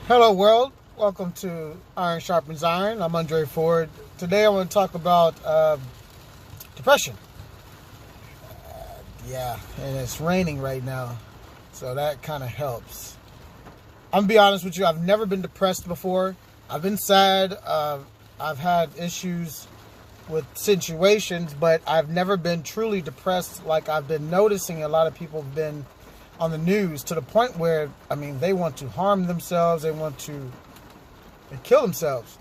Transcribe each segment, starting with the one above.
Hello, world. Welcome to Iron Sharpens Iron. I'm Andre Ford. Today, I want to talk about depression. Yeah, and it's raining right now, so that kind of helps. I'm gonna be honest with you. I've never been depressed before. I've been sad. I've had issues with situations, but I've never been truly depressed. Like I've been noticing, a lot of people have been on the news to the point where, they want to harm themselves. They want to kill themselves.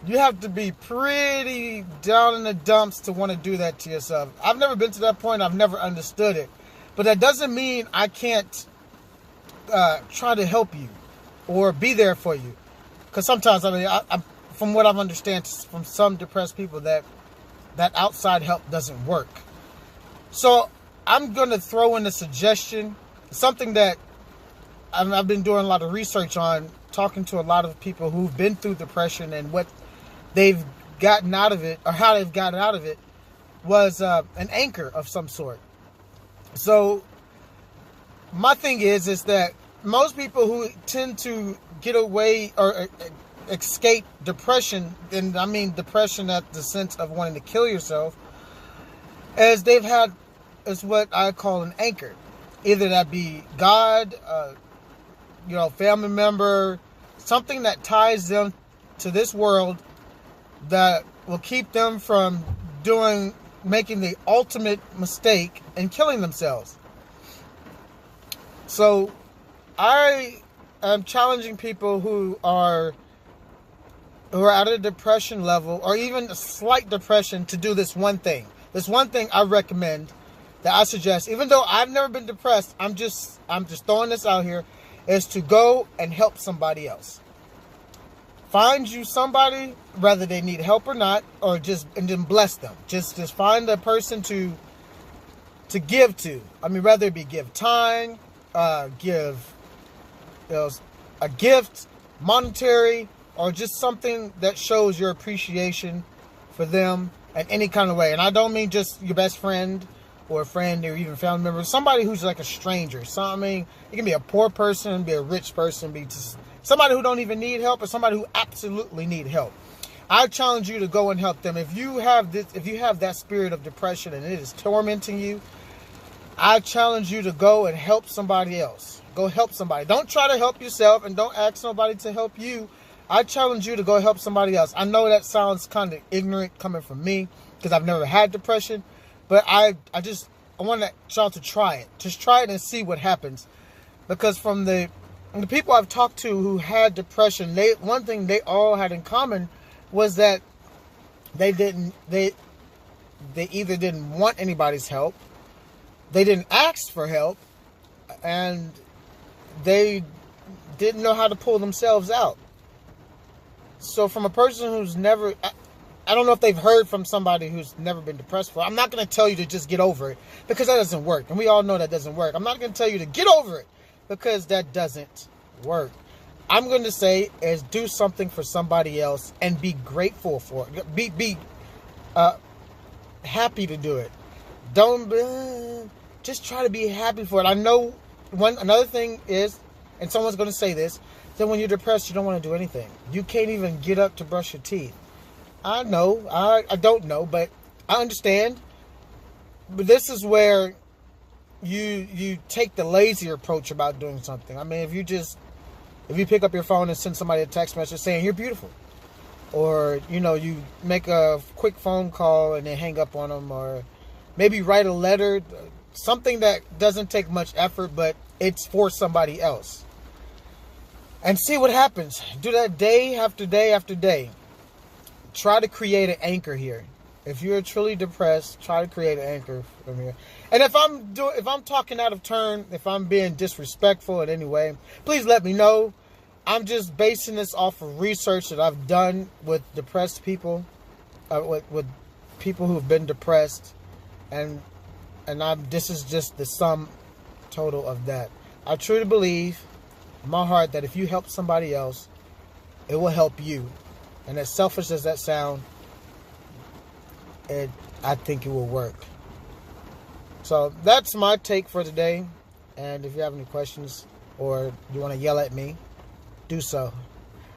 You have to be pretty down in the dumps to want to do that to yourself. I've never been to that point. I've never understood it. But that doesn't mean I can't try to help you or be there for you. Because sometimes, from what I've understand from some depressed people, that outside help doesn't work. So I'm going to throw in a suggestion, something that I've been doing a lot of research on, talking to a lot of people who've been through depression and what they've gotten out of it, or how they've gotten out of it, was an anchor of some sort. So my thing is that most people who tend to get away or escape depression, and I mean depression at the sense of wanting to kill yourself, as they've had is what I call an anchor. Either that be God, family member, something that ties them to this world that will keep them from making the ultimate mistake and killing themselves. So I am challenging people who are at a depression level, or even a slight depression, to do this one thing. This one thing I recommend, that I suggest, even though I've never been depressed, I'm just throwing this out here, is to go and help somebody else. Find you somebody, whether they need help or not, and then bless them. Just find a person to give to. Whether it be give time, give a gift, monetary, or just something that shows your appreciation for them in any kind of way. And I don't mean just your best friend or a friend or even family member, somebody who's like a stranger. So, it can be a poor person, be a rich person, be just somebody who don't even need help, or somebody who absolutely need help. I challenge you to go and help them. If you have that spirit of depression and it is tormenting you, I challenge you to go and help somebody else. Go help somebody. Don't try to help yourself, and don't ask nobody to help you. I challenge you to go help somebody else. I know that sounds kind of ignorant coming from me, because I've never had depression. But I want y'all to try it. Just try it and see what happens. Because from the people I've talked to who had depression, one thing they all had in common was that they either didn't want anybody's help, they didn't ask for help, and they didn't know how to pull themselves out. So from a person who's never, I don't know if they've heard from somebody who's never been depressed before. I'm not going to tell you to just get over it, because that doesn't work. And we all know that doesn't work. I'm not going to tell you to get over it, because that doesn't work. I'm going to say is do something for somebody else and be grateful for it. Be happy to do it. Don't just try to be happy for it. I know another thing is, and someone's going to say this, that when you're depressed, you don't want to do anything. You can't even get up to brush your teeth. I know, I don't know, but I understand. But this is where you take the lazy approach about doing something. If you pick up your phone and send somebody a text message saying you're beautiful, or you make a quick phone call and then hang up on them, or maybe write a letter, something that doesn't take much effort, but it's for somebody else, and see what happens. Do that day after day after day. Try to create an anchor here. If you're truly depressed, try to create an anchor from here. And if I'm talking out of turn, if I'm being disrespectful in any way, please let me know. I'm just basing this off of research that I've done with depressed people, with people who've been depressed, and this is just the sum total of that. I truly believe in my heart that if you help somebody else, it will help you. And as selfish as that sounds, I think it will work. So that's my take for today. And if you have any questions or you want to yell at me, do so.